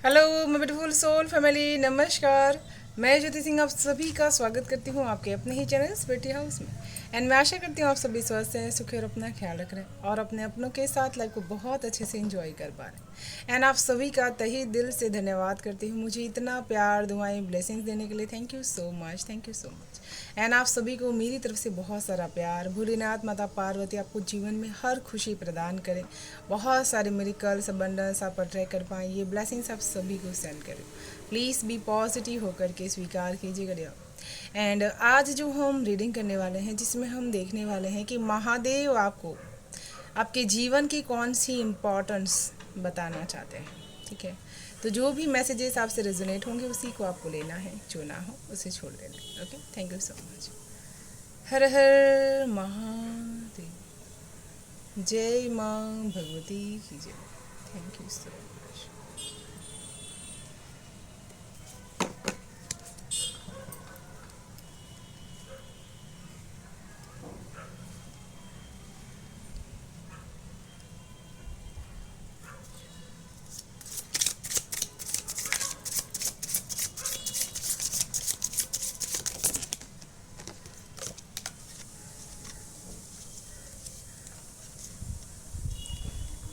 Hello my beautiful soul family, नमस्कार। मैं ज्योति सिंह आप सभी का स्वागत करती हूँ आपके अपने ही चैनल स्पिरिटी हाउस में। एंड मैं आशा करती हूँ आप सभी स्वस्थ हैं, सुखी और अपना ख्याल रख रहे हैं और अपने अपनों के साथ लाइफ को बहुत अच्छे से एंजॉय कर पा रहे हैं। एंड आप सभी का तहे दिल से धन्यवाद करती हूँ मुझे इतना प्यार, दुआएं, ब्लेसिंग्स देने के लिए। Thank you so much, thank you so much. And आप सभी को मेरी तरफ से बहुत सारा प्यार। भोलेनाथ माता पार्वती आपको जीवन में हर खुशी प्रदान करें, बहुत सारे मिरेकल्स, अबंडेंस आप अट्रैक्ट कर पाएँ, ये ब्लेसिंग्स आप सभी को सेंड करें। प्लीज़ बी पॉजिटिव होकर के स्वीकार कीजिएगा। एंड आज जो हम रीडिंग करने वाले हैं, जिसमें हम देखने वाले हैं कि महादेव आपको आपके जीवन की कौन सी इम्पोर्टेंस बताना चाहते हैं। ठीक है, तो जो भी मैसेजेस आपसे रेजोनेट होंगे उसी को आपको लेना है, जो ना हो उसे छोड़ देना है। Okay, thank you so much. हर हर महादेव, जय माँ भगवती की जय। Thank you so much.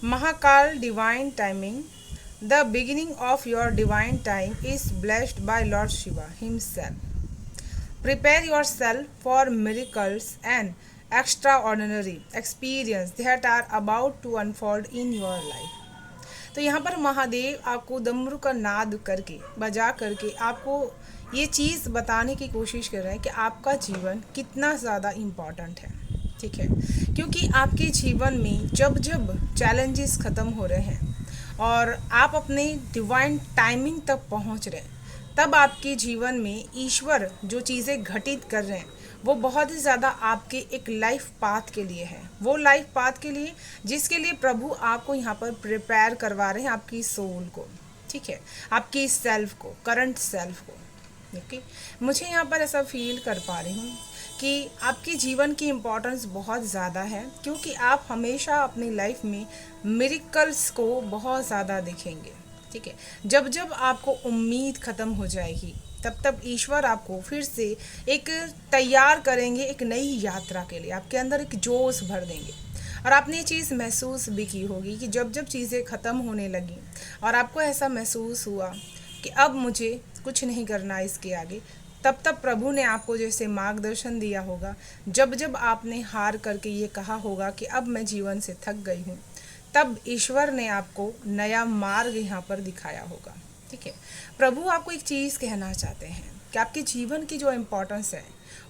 Mahakal divine timing. The beginning of your divine time is blessed by Lord Shiva himself. Prepare yourself for miracles and extraordinary experience that are about to unfold in your life. तो यहाँ पर महादेव आपको डमरू का नाद करके, बजा करके आपको ये चीज़ बताने की कोशिश कर रहे हैं कि आपका जीवन कितना ज़्यादा इम्पॉर्टेंट है। ठीक है, क्योंकि आपके जीवन में जब जब चैलेंजेस ख़त्म हो रहे हैं और आप अपने डिवाइन टाइमिंग तक पहुंच रहे हैं, तब आपके जीवन में ईश्वर जो चीज़ें घटित कर रहे हैं वो बहुत ही ज़्यादा आपके एक लाइफ पाथ के लिए है। वो लाइफ पाथ के लिए जिसके लिए प्रभु आपको यहाँ पर प्रिपेयर करवा रहे हैं, आपकी सोल को। ठीक है, आपकी सेल्फ को, करंट सेल्फ को। ओके, मुझे यहाँ पर ऐसा फील कर पा रही हूँ कि आपके जीवन की इम्पोर्टेंस बहुत ज़्यादा है, क्योंकि आप हमेशा अपनी लाइफ में मिरेकल्स को बहुत ज़्यादा देखेंगे। ठीक है, जब जब आपको उम्मीद ख़त्म हो जाएगी तब तब ईश्वर आपको फिर से एक तैयार करेंगे एक नई यात्रा के लिए, आपके अंदर एक जोश भर देंगे। और आपने ये चीज़ महसूस भी की होगी कि जब जब चीज़ें ख़त्म होने लगी और आपको ऐसा महसूस हुआ कि अब मुझे कुछ नहीं करना इसके आगे, तब तब प्रभु ने आपको जैसे मार्गदर्शन दिया होगा। जब जब आपने हार करके ये कहा होगा कि अब मैं जीवन से थक गई हूँ, तब ईश्वर ने आपको नया मार्ग यहाँ पर दिखाया होगा। ठीक है, प्रभु आपको एक चीज़ कहना चाहते हैं कि आपके जीवन की जो इम्पोर्टेंस है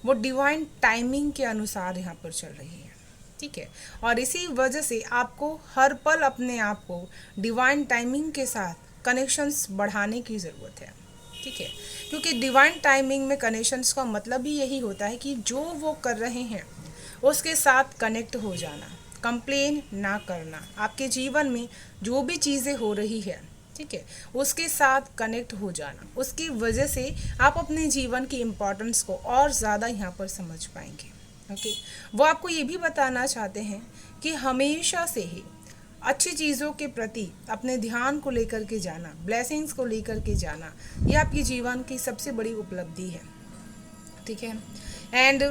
वो डिवाइन टाइमिंग के अनुसार यहाँ पर चल रही है। ठीक है, और इसी वजह से आपको हर पल अपने आप को डिवाइन टाइमिंग के साथ कनेक्शंस बढ़ाने की ज़रूरत है। ठीक है, क्योंकि डिवाइन टाइमिंग में कनेक्शंस का मतलब ही यही होता है कि जो वो कर रहे हैं उसके साथ कनेक्ट हो जाना, कंप्लेन ना करना। आपके जीवन में जो भी चीज़ें हो रही है, ठीक है, उसके साथ कनेक्ट हो जाना, उसकी वजह से आप अपने जीवन की इम्पोर्टेंस को और ज़्यादा यहाँ पर समझ पाएंगे। ओके, वो आपको ये भी बताना चाहते हैं कि हमेशा से ही अच्छी चीज़ों के प्रति अपने ध्यान को लेकर के जाना, ब्लेसिंग्स को लेकर के जाना, ये आपके जीवन की सबसे बड़ी उपलब्धि है। ठीक है, एंड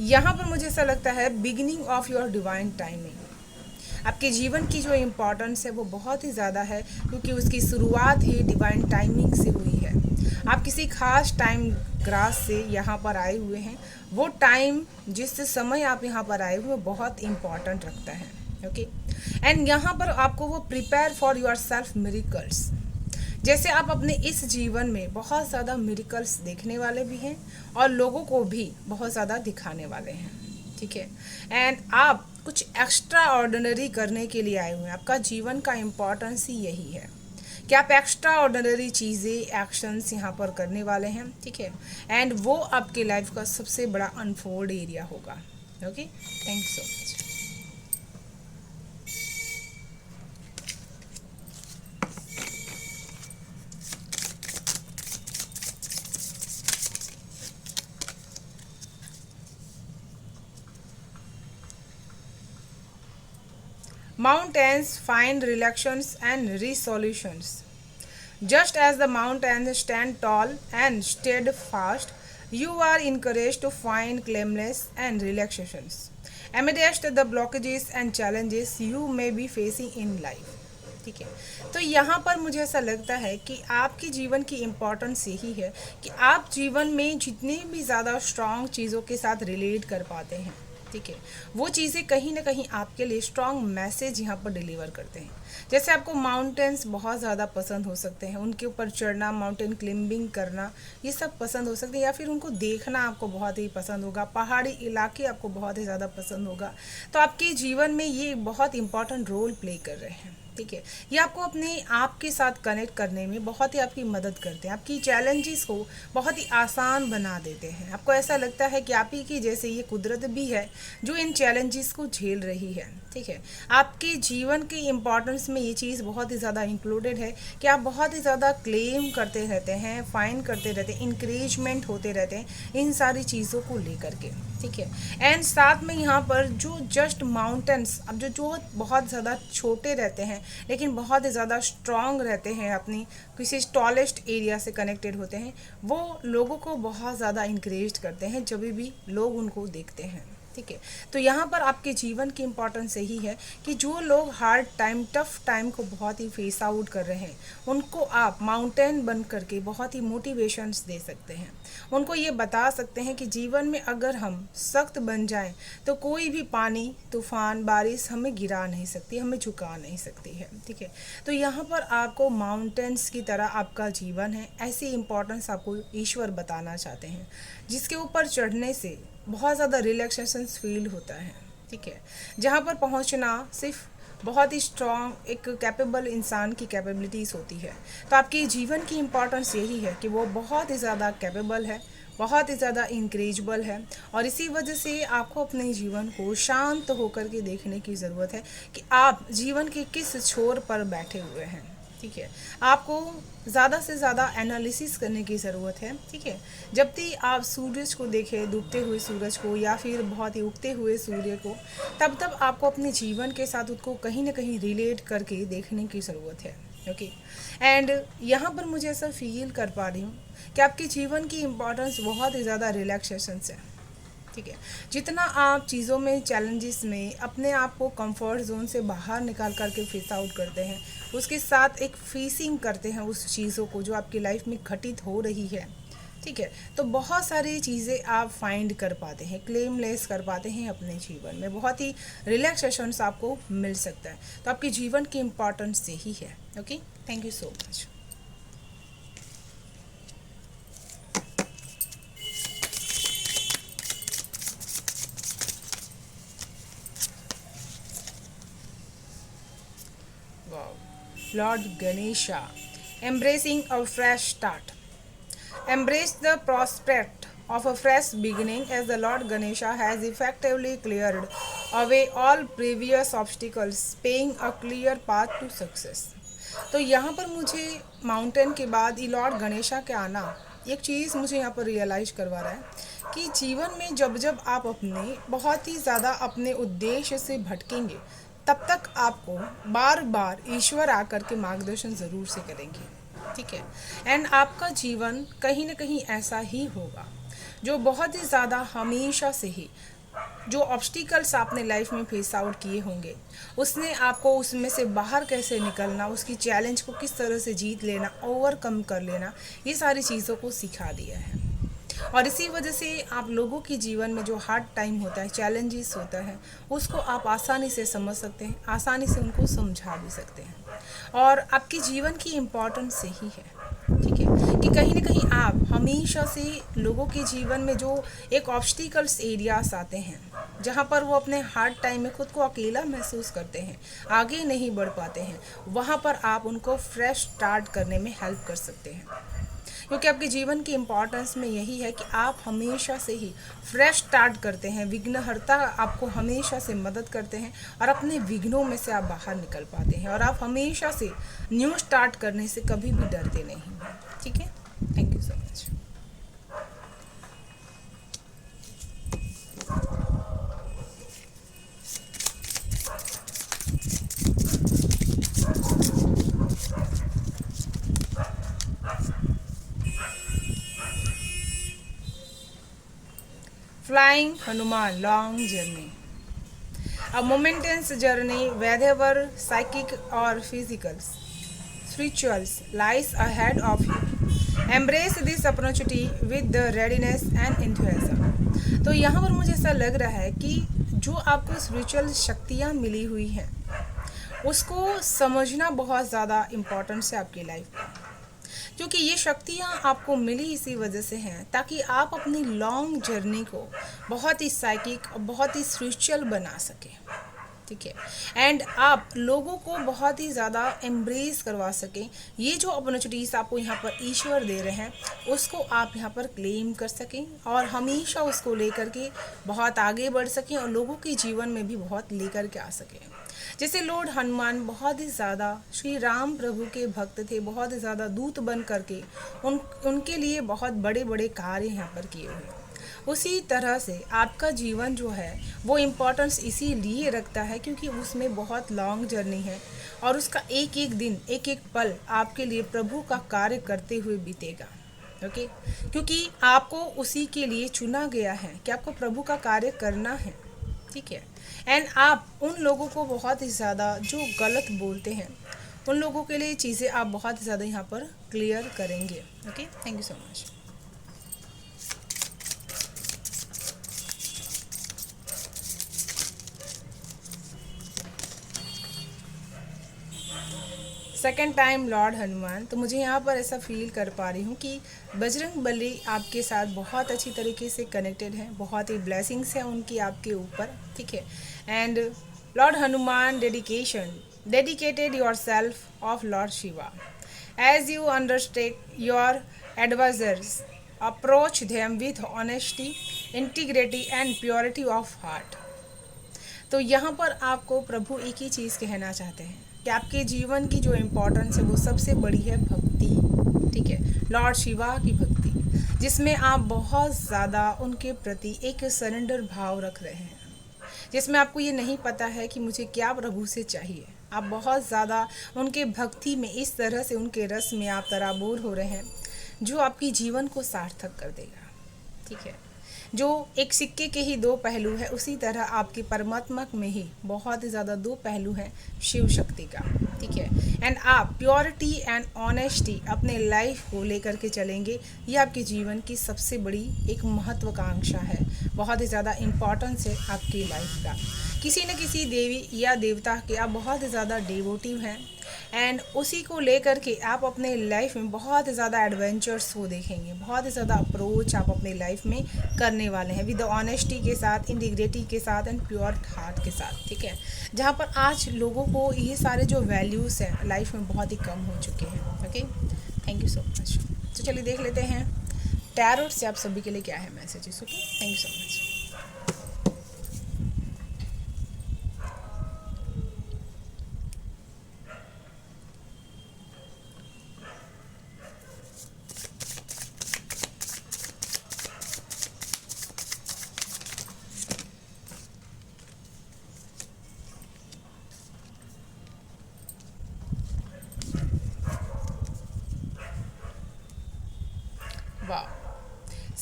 यहाँ पर मुझे ऐसा लगता है beginning of your divine timing, आपके जीवन की जो इम्पोर्टेंस है वो बहुत ही ज़्यादा है, क्योंकि उसकी शुरुआत ही डिवाइन टाइमिंग से हुई है। आप किसी खास टाइम ग्रास से यहाँ पर आए हुए हैं, वो टाइम जिस समय आप यहाँ पर आए हुए बहुत इम्पॉर्टेंट रखता है। ओके, एंड यहाँ पर आपको वो prepare for your self miracles, जैसे आप अपने इस जीवन में बहुत ज़्यादा मिरेकल्स देखने वाले भी हैं और लोगों को भी बहुत ज़्यादा दिखाने वाले हैं। ठीक है, एंड आप कुछ एक्स्ट्रा ऑर्डिनरी करने के लिए आए हुए हैं। आपका जीवन का इम्पोर्टेंस ही यही है कि आप एक्स्ट्रा ऑर्डिनरी चीज़ें, एक्शंस यहाँ पर करने वाले हैं। ठीक है, एंड वो आपके लाइफ का सबसे बड़ा अनफोल्ड एरिया होगा। Okay, thank you so much. Mountains find relaxations and resolutions. Just as the mountains stand tall and steadfast, you are encouraged to find calmness and relaxations amidst the blockages and challenges you may be facing in life. ठीक है, तो यहाँ पर मुझे ऐसा लगता है कि आपके जीवन की इम्पोर्टेंस यही है कि आप जीवन में जितनी भी ज़्यादा स्ट्रांग चीज़ों के साथ रिलेट कर पाते हैं, ठीक है, वो चीज़ें कहीं ना कहीं आपके लिए स्ट्रांग मैसेज यहाँ पर डिलीवर करते हैं। जैसे आपको माउंटेन्स बहुत ज़्यादा पसंद हो सकते हैं, उनके ऊपर चढ़ना, माउंटेन क्लिम्बिंग करना, ये सब पसंद हो सकते हैं, या फिर उनको देखना आपको बहुत ही पसंद होगा, पहाड़ी इलाके आपको बहुत ही ज़्यादा पसंद होगा। तो आपके जीवन में ये बहुत इंपॉर्टेंट रोल प्ले कर रहे हैं, ठीक है। ये आपको अपने आप के साथ कनेक्ट करने में बहुत ही आपकी मदद करते हैं, आपकी चैलेंजेस को बहुत ही आसान बना देते हैं। आपको ऐसा लगता है कि आप ही की जैसे ये कुदरत भी है जो इन चैलेंजेस को झेल रही है, ठीक है। आपके जीवन के इम्पोर्टेंस में ये चीज़ बहुत ही ज़्यादा इंक्लूडेड है कि आप बहुत ही ज़्यादा क्लेम करते रहते हैं, फाइंड करते रहते हैं, इंकरेजमेंट होते रहते हैं इन सारी चीज़ों को लेकर के, ठीक है। एंड साथ में यहाँ पर जो जस्ट माउंटेन्स, अब जो बहुत ज़्यादा छोटे रहते हैं लेकिन बहुत ही ज़्यादा स्ट्रॉन्ग रहते हैं, अपनी किसी टॉलेस्ट एरिया से कनेक्टेड होते हैं, वो लोगों को बहुत ज़्यादा इंकरेज करते हैं जब भी लोग उनको देखते हैं, ठीक है। तो यहाँ पर आपके जीवन की इम्पोर्टेंस यही है कि जो लोग हार्ड टाइम, टफ टाइम को बहुत ही फेस आउट कर रहे हैं, उनको आप माउंटेन बन करके बहुत ही मोटिवेशंस दे सकते हैं। उनको ये बता सकते हैं कि जीवन में अगर हम सख्त बन जाएं तो कोई भी पानी, तूफान, बारिश हमें गिरा नहीं सकती, हमें झुका नहीं सकती है, ठीक है। तो यहाँ पर आपको माउंटेन्स की तरह आपका जीवन है, ऐसी इम्पोर्टेंस आपको ईश्वर बताना चाहते हैं, जिसके ऊपर चढ़ने से बहुत ज़्यादा रिलैक्सेशन फील होता है, ठीक है। जहाँ पर पहुँचना सिर्फ बहुत ही स्ट्रॉन्ग एक कैपेबल इंसान की कैपेबिलिटीज़ होती है। तो आपके जीवन की इम्पोर्टेंस यही है कि वो बहुत ही ज़्यादा कैपेबल है, बहुत ही ज़्यादा इंक्रेजबल है, और इसी वजह से आपको अपने जीवन को शांत होकर के देखने की ज़रूरत है कि आप जीवन के किस छोर पर बैठे हुए हैं, ठीक है। आपको ज़्यादा से ज़्यादा एनालिसिस करने की ज़रूरत है, ठीक है। जब भी आप सूरज को देखें, डूबते हुए सूरज को या फिर बहुत ही उगते हुए सूर्य को, तब आपको अपने जीवन के साथ उसको कहीं ना कहीं रिलेट करके देखने की ज़रूरत है, ओके। एंड यहाँ पर मुझे ऐसा फील कर पा रही हूँ कि आपके जीवन की इम्पोर्टेंस बहुत ही ज़्यादा रिलैक्सेशंस है, ठीक है। जितना आप चीज़ों में, चैलेंजेस में अपने आप को कंफर्ट जोन से बाहर निकाल करके फेस आउट करते हैं, उसके साथ एक फेसिंग करते हैं उस चीज़ों को जो आपकी लाइफ में घटित हो रही है, ठीक है, तो बहुत सारी चीज़ें आप फाइंड कर पाते हैं, क्लेमलेस कर पाते हैं अपने जीवन में, बहुत ही रिलैक्सेशंस आपको मिल सकता है। तो आपके जीवन की इम्पोर्टेंस यही है, okay. Thank you so much. Wow. Lord Ganesha, embracing a fresh start. Embrace the prospect of a fresh beginning as the Lord Ganesha has effectively cleared away all previous obstacles, paving a clear path to success. तो यहाँ पर मुझे mountain के बाद ये Lord Ganesha के आना एक चीज़ मुझे यहाँ पर रियलाइज करवा रहा है कि जीवन में जब जब आप अपने बहुत ही ज़्यादा अपने उद्देश्य से भटकेंगे, तब तक आपको बार बार ईश्वर आकर के मार्गदर्शन ज़रूर से करेंगे, ठीक है। एंड आपका जीवन कहीं ना कहीं ऐसा ही होगा जो बहुत ही ज़्यादा हमेशा से ही जो ऑब्स्टिकल्स आपने लाइफ में फेस आउट किए होंगे, उसने आपको उसमें से बाहर कैसे निकलना, उसकी चैलेंज को किस तरह से जीत लेना, ओवरकम कर लेना, ये सारी चीज़ों को सिखा दिया है। और इसी वजह से आप लोगों के जीवन में जो हार्ड टाइम होता है, चैलेंजेस होता है, उसको आप आसानी से समझ सकते हैं, आसानी से उनको समझा भी सकते हैं। और आपके जीवन की इम्पोर्टेंस यही है, ठीक है, कि कहीं ना कहीं आप हमेशा से लोगों के जीवन में जो एक ऑब्स्टिकल्स एरियाज आते हैं, जहाँ पर वो अपने हार्ड टाइम में खुद को अकेला महसूस करते हैं, आगे नहीं बढ़ पाते हैं, वहाँ पर आप उनको फ्रेश स्टार्ट करने में हेल्प कर सकते हैं। क्योंकि आपके जीवन की इम्पोर्टेंस में यही है कि आप हमेशा से ही फ्रेश स्टार्ट करते हैं, विघ्नहर्ता आपको हमेशा से मदद करते हैं और अपने विघ्नों में से आप बाहर निकल पाते हैं, और आप हमेशा से न्यू स्टार्ट करने से कभी भी डरते नहीं हैं, ठीक है। Thank you so much. Flying Hanuman, long journey. A momentous journey, whether psychic or physical, spirituals, lies ahead of you. Embrace this opportunity with the readiness and enthusiasm. तो यहाँ पर मुझे ऐसा लग रहा है कि जो आपको स्पिरिचुअल शक्तियाँ मिली हुई हैं उसको समझना बहुत ज़्यादा इम्पोर्टेंट है आपकी लाइफ में, क्योंकि ये शक्तियाँ आपको मिली इसी वजह से हैं ताकि आप अपनी लॉन्ग जर्नी को बहुत ही साइकिक और बहुत ही स्पिरिचुअल बना सकें, ठीक है, एंड आप लोगों को बहुत ही ज़्यादा एम्ब्रेस करवा सकें। ये जो अपॉर्चुनिटीज़ आपको यहाँ पर ईश्वर दे रहे हैं उसको आप यहाँ पर क्लेम कर सकें और हमेशा उसको लेकर के बहुत आगे बढ़ सकें और लोगों के जीवन में भी बहुत लेकर के आ सकें। जैसे लॉर्ड हनुमान बहुत ही ज़्यादा श्री राम प्रभु के भक्त थे, बहुत ही ज़्यादा दूत बन करके उनके लिए बहुत बड़े बड़े कार्य यहाँ पर किए हुए। उसी तरह से आपका जीवन जो है वो इम्पोर्टेंस इसीलिए रखता है क्योंकि उसमें बहुत लॉन्ग जर्नी है और उसका एक एक दिन एक एक पल आपके लिए प्रभु का कार्य करते हुए बीतेगा। ओके, क्योंकि आपको उसी के लिए चुना गया है कि आपको प्रभु का कार्य करना है, ठीक है, एंड आप उन लोगों को बहुत ही ज़्यादा जो गलत बोलते हैं उन लोगों के लिए चीज़ें आप बहुत ही ज़्यादा यहाँ पर क्लियर करेंगे। Okay, thank you so much. Second time Lord Hanuman, तो मुझे यहाँ पर ऐसा फील कर पा रही हूँ कि बजरंग बली आपके साथ बहुत अच्छी तरीके से कनेक्टेड है, बहुत ही ब्लेसिंग्स हैं उनकी आपके ऊपर, ठीक है, and lord Hanuman dedicated your self of lord Shiva as you understand your advisers approach them with honesty integrity and purity of heart. तो यहाँ पर आपको प्रभु एक ही चीज़ कहना चाहते हैं कि आपके जीवन की जो इम्पोर्टेंस है वो सबसे बड़ी है भक्ति, ठीक है, लॉर्ड शिवा की भक्ति, जिसमें आप बहुत ज़्यादा उनके प्रति एक सरेंडर भाव रख रहे हैं, जिसमें आपको ये नहीं पता है कि मुझे क्या प्रभु से चाहिए। आप बहुत ज़्यादा उनके भक्ति में इस तरह से उनके रस में आप तराबूर हो रहे हैं जो आपकी जीवन को सार्थक कर देगा, ठीक है। जो एक सिक्के के ही दो पहलू है उसी तरह आपकी परमात्मा में ही बहुत ही ज़्यादा दो पहलू हैं शिव शक्ति का, ठीक है, एंड आप प्योरिटी एंड ऑनेस्टी अपने लाइफ को लेकर के चलेंगे। ये आपके जीवन की सबसे बड़ी एक महत्वाकांक्षा है, बहुत ही ज़्यादा इम्पॉर्टेंस है आपकी लाइफ का। किसी न किसी देवी या देवता के आप बहुत ही ज़्यादा डिवोटिव हैं एंड उसी को लेकर के आप अपने लाइफ में बहुत ज़्यादा एडवेंचर्स को देखेंगे, बहुत ज़्यादा अप्रोच आप अपने लाइफ में करने वाले हैं विद ऑनेस्टी के साथ, इंटीग्रिटी के साथ एंड प्योर हार्ट के साथ, ठीक है, जहाँ पर आज लोगों को ये सारे जो वैल्यूज़ हैं लाइफ में बहुत ही कम हो चुके हैं। Okay, thank you so much. तो चलिए देख लेते हैं टैरोट से आप सभी के लिए क्या है messages. Okay, thank you so much.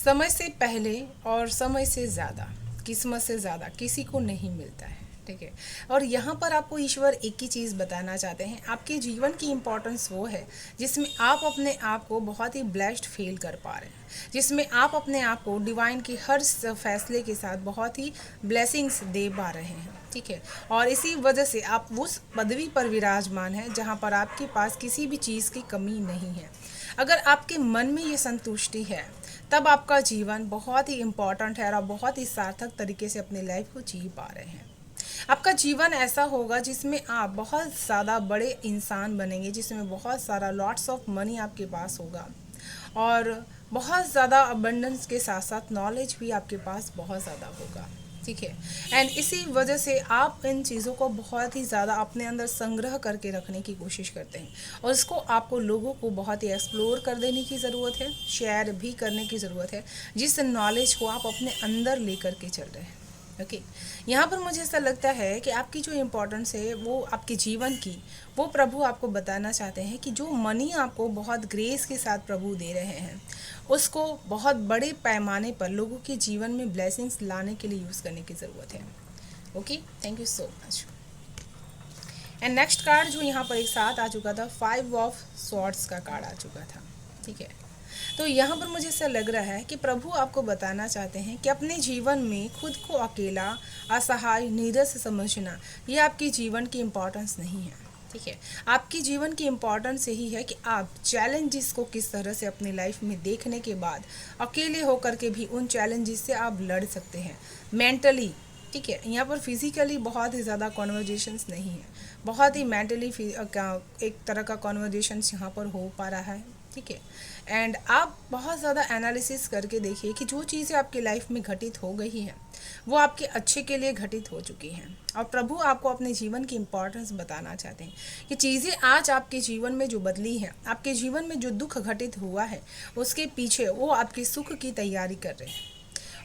समय से पहले और समय से ज़्यादा, किस्मत से ज़्यादा किसी को नहीं मिलता है, ठीक है, और यहाँ पर आपको ईश्वर एक ही चीज़ बताना चाहते हैं, आपके जीवन की इम्पोर्टेंस वो है जिसमें आप अपने आप को बहुत ही ब्लेस्ड फील कर पा रहे हैं, जिसमें आप अपने आप को डिवाइन की हर फैसले के साथ बहुत ही ब्लेसिंग्स दे पा रहे हैं, ठीक है, और इसी वजह से आप उस पदवी पर विराजमान हैं जहाँ पर आपके पास किसी भी चीज़ की कमी नहीं है। अगर आपके मन में ये संतुष्टि है तब आपका जीवन बहुत ही इम्पॉर्टेंट है और आप बहुत ही सार्थक तरीके से अपनी लाइफ को जी पा रहे हैं। आपका जीवन ऐसा होगा जिसमें आप बहुत ज़्यादा बड़े इंसान बनेंगे, जिसमें बहुत सारा लॉट्स ऑफ मनी आपके पास होगा और बहुत ज़्यादा अबंडेंस के साथ साथ नॉलेज भी आपके पास बहुत ज़्यादा होगा, ठीक है, एंड इसी वजह से आप इन चीज़ों को बहुत ही ज़्यादा अपने अंदर संग्रह करके रखने की कोशिश करते हैं और इसको आपको लोगों को बहुत ही एक्सप्लोर कर देने की ज़रूरत है, शेयर भी करने की ज़रूरत है, जिस नॉलेज को आप अपने अंदर लेकर के चल रहे हैं। ओके, यहाँ पर मुझे ऐसा लगता है कि आपकी जो इम्पोर्टेंस है वो आपके जीवन की, वो प्रभु आपको बताना चाहते हैं कि जो मनी आपको बहुत ग्रेस के साथ प्रभु दे रहे हैं उसको बहुत बड़े पैमाने पर लोगों के जीवन में ब्लेसिंग्स लाने के लिए यूज़ करने की ज़रूरत है। Okay, thank you so much. And next card जो यहाँ पर एक साथ आ चुका था, 5 ऑफ स्वॉर्ड्स का कार्ड आ चुका था। ठीक है, तो यहाँ पर मुझे ऐसा लग रहा है कि प्रभु आपको बताना चाहते हैं कि अपने जीवन में खुद को अकेला, असहाय, नीरस समझना ये आपके जीवन की इम्पोर्टेंस नहीं है। ठीक है, आपकी जीवन की इम्पोर्टेंस यही है कि आप चैलेंजेस को किस तरह से अपनी लाइफ में देखने के बाद अकेले होकर के भी उन चैलेंजेस से आप लड़ सकते हैं मेंटली। ठीक है, यहाँ पर फिजिकली बहुत ही ज़्यादा कॉन्वर्जेशंस नहीं है, बहुत ही मेंटली एक तरह का कॉन्वर्जेशंस यहाँ पर हो पा रहा है। ठीक है, एंड आप बहुत ज़्यादा एनालिसिस करके देखिए कि जो चीज़ें आपकी लाइफ में घटित हो गई हैं वो आपके अच्छे के लिए घटित हो चुकी हैं, और प्रभु आपको अपने जीवन की इम्पोर्टेंस बताना चाहते हैं कि चीज़ें आज आपके जीवन में जो बदली हैं, आपके जीवन में जो दुख घटित हुआ है उसके पीछे वो आपके सुख की तैयारी कर रहे हैं।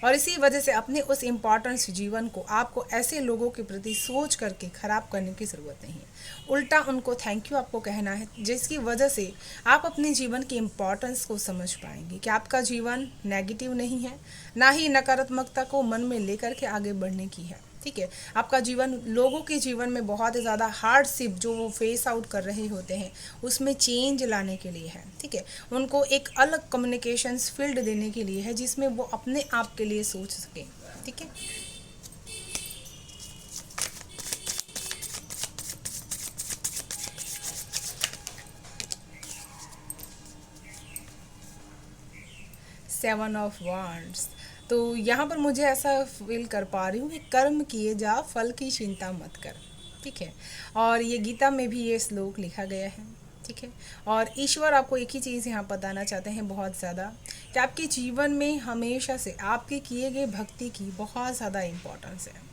और इसी वजह से अपने उस इम्पॉर्टेंस जीवन को आपको ऐसे लोगों के प्रति सोच करके ख़राब करने की ज़रूरत नहीं है, उल्टा उनको थैंक यू आपको कहना है, जिसकी वजह से आप अपने जीवन की इम्पॉर्टेंस को समझ पाएंगे कि आपका जीवन नेगेटिव नहीं है, ना ही नकारात्मकता को मन में लेकर के आगे बढ़ने की है। ठीक है, आपका जीवन लोगों के जीवन में बहुत ही ज़्यादा हार्डशिप जो वो फेस आउट कर रहे होते हैं उसमें चेंज लाने के लिए है। ठीक है, उनको एक अलग कम्युनिकेशंस फील्ड देने के लिए है जिसमें वो अपने आप के लिए सोच सकें। ठीक है, सेवन ऑफ वांड्स। तो यहाँ पर मुझे ऐसा फील कर पा रही हूँ कि कर्म किए जा, फल की चिंता मत कर। ठीक है, और ये गीता में भी ये श्लोक लिखा गया है। ठीक है, और ईश्वर आपको एक ही चीज़ यहाँ बताना चाहते हैं बहुत ज़्यादा, कि आपके जीवन में हमेशा से आपके किए गए भक्ति की बहुत ज़्यादा इम्पोर्टेंस है।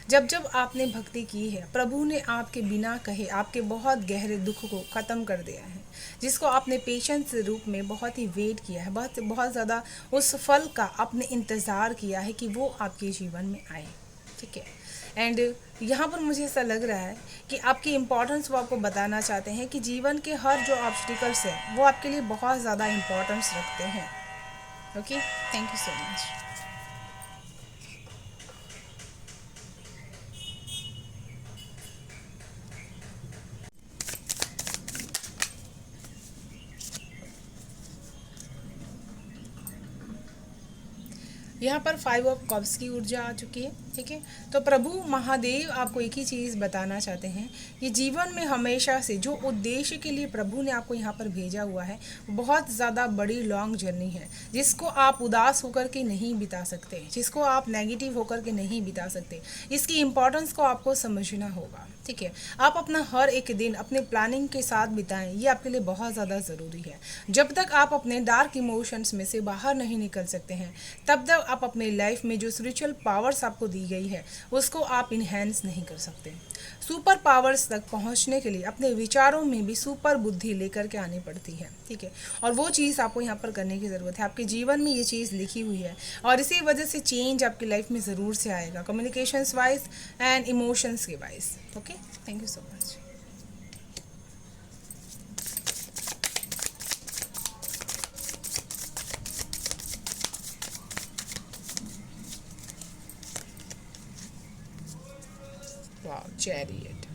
जब जब आपने भक्ति की है, प्रभु ने आपके बिना कहे आपके बहुत गहरे दुख को ख़त्म कर दिया है, जिसको आपने पेशेंस रूप में बहुत ही वेट किया है, बहुत बहुत ज़्यादा उस फल का आपने इंतज़ार किया है कि वो आपके जीवन में आए। ठीक है, एंड यहाँ पर मुझे ऐसा लग रहा है कि आपकी इम्पोर्टेंस वो आपको बताना चाहते हैं कि जीवन के हर जो ऑब्स्टिकल्स हैं वो आपके लिए बहुत ज़्यादा इम्पोर्टेंस रखते हैं। Okay, thank you so much. यहाँ पर 5 ऑफ कप्स की ऊर्जा आ चुकी है। ठीक है, तो प्रभु महादेव आपको एक ही चीज़ बताना चाहते हैं कि जीवन में हमेशा से जो उद्देश्य के लिए प्रभु ने आपको यहाँ पर भेजा हुआ है बहुत ज़्यादा बड़ी लॉन्ग जर्नी है, जिसको आप उदास होकर के नहीं बिता सकते, जिसको आप नेगेटिव होकर के नहीं बिता सकते। इसकी इम्पोर्टेंस को आपको समझना होगा। ठीक है, आप अपना हर एक दिन अपने प्लानिंग के साथ बिताएं, ये आपके लिए बहुत ज़्यादा ज़रूरी है। जब तक आप अपने डार्क इमोशंस में से बाहर नहीं निकल सकते हैं तब तक आप अपने लाइफ में जो स्पिरिचुअल पावर्स आपको दी गई है उसको आप इन्हेंस नहीं कर सकते। सुपर पावर्स तक पहुंचने के लिए अपने विचारों में भी सुपर बुद्धि लेकर के आनी पड़ती है। ठीक है, और वो चीज़ आपको यहाँ पर करने की ज़रूरत है। आपके जीवन में ये चीज़ लिखी हुई है और इसी वजह से चेंज आपकी लाइफ में ज़रूर से आएगा, कम्युनिकेशंस वाइज एंड इमोशंस के wise. Okay, thank you so much. Wow, chariot.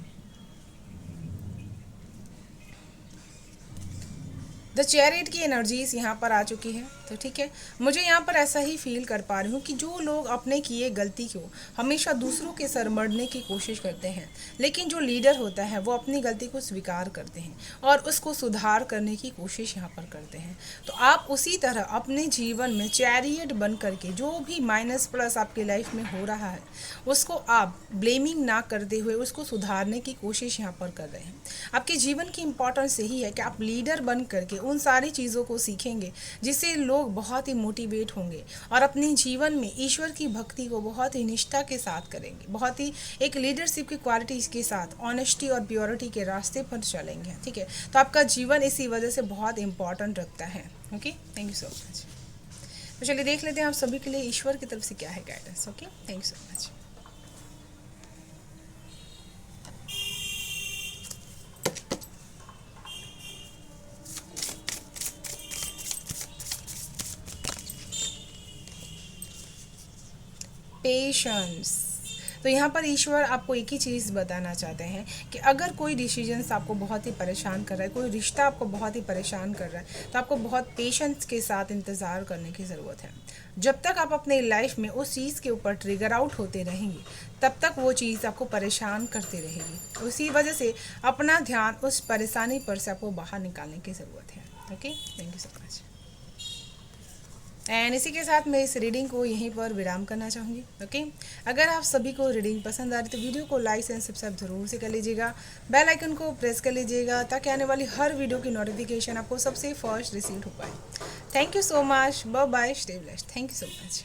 The chariot की एनर्जीज यहाँ पर आ चुकी है। तो ठीक है, मुझे यहाँ पर ऐसा ही फील कर पा रही हूँ कि जो लोग अपने किए गलती को हमेशा दूसरों के सर मढ़ने की कोशिश करते हैं, लेकिन जो लीडर होता है वो अपनी गलती को स्वीकार करते हैं और उसको सुधार करने की कोशिश यहाँ पर करते हैं। तो आप उसी तरह अपने जीवन में चैरियट बन करके जो भी माइनस प्लस आपकी लाइफ में हो रहा है उसको आप ब्लेमिंग ना करते हुए उसको सुधारने की कोशिश यहाँ पर कर रहे हैं। आपके जीवन की इम्पोर्टेंस यही है कि आप लीडर बन करके उन सारी चीज़ों को सीखेंगे जिससे लोग बहुत ही मोटिवेट होंगे और अपने जीवन में ईश्वर की भक्ति को बहुत ही निष्ठा के साथ करेंगे, बहुत ही एक लीडरशिप की क्वालिटीज़ के साथ ऑनेस्टी और प्योरिटी के रास्ते पर चलेंगे। ठीक है, तो आपका जीवन इसी वजह से बहुत इंपॉर्टेंट रखता है। Okay, thank you so much. तो चलिए देख लेते हैं आप सभी के लिए ईश्वर की तरफ से क्या है guidance. Okay, thank you so much. Patience. तो यहाँ पर ईश्वर आपको एक ही चीज़ बताना चाहते हैं कि अगर कोई डिसीजंस आपको बहुत ही परेशान कर रहा है, कोई रिश्ता आपको बहुत ही परेशान कर रहा है, तो आपको बहुत पेशेंस के साथ इंतज़ार करने की ज़रूरत है। जब तक आप अपने लाइफ में उस चीज़ के ऊपर ट्रिगर आउट होते रहेंगे, तब तक वो चीज़ आपको परेशान करती रहेगी। उसी वजह से अपना ध्यान उस परेशानी पर से आपको बाहर निकालने की ज़रूरत है। Okay, thank you so much. And इसी के साथ मैं इस रीडिंग को यहीं पर विराम करना चाहूँगी। ओके, अगर आप सभी को रीडिंग पसंद आ रही तो वीडियो को लाइक एंड सब्सक्राइब जरूर से कर लीजिएगा, बेल आइकन को प्रेस कर लीजिएगा ताकि आने वाली हर वीडियो की नोटिफिकेशन आपको सबसे फर्स्ट रिसीव हो पाए। Thank you so much, bye bye, stay blessed, thank you so much.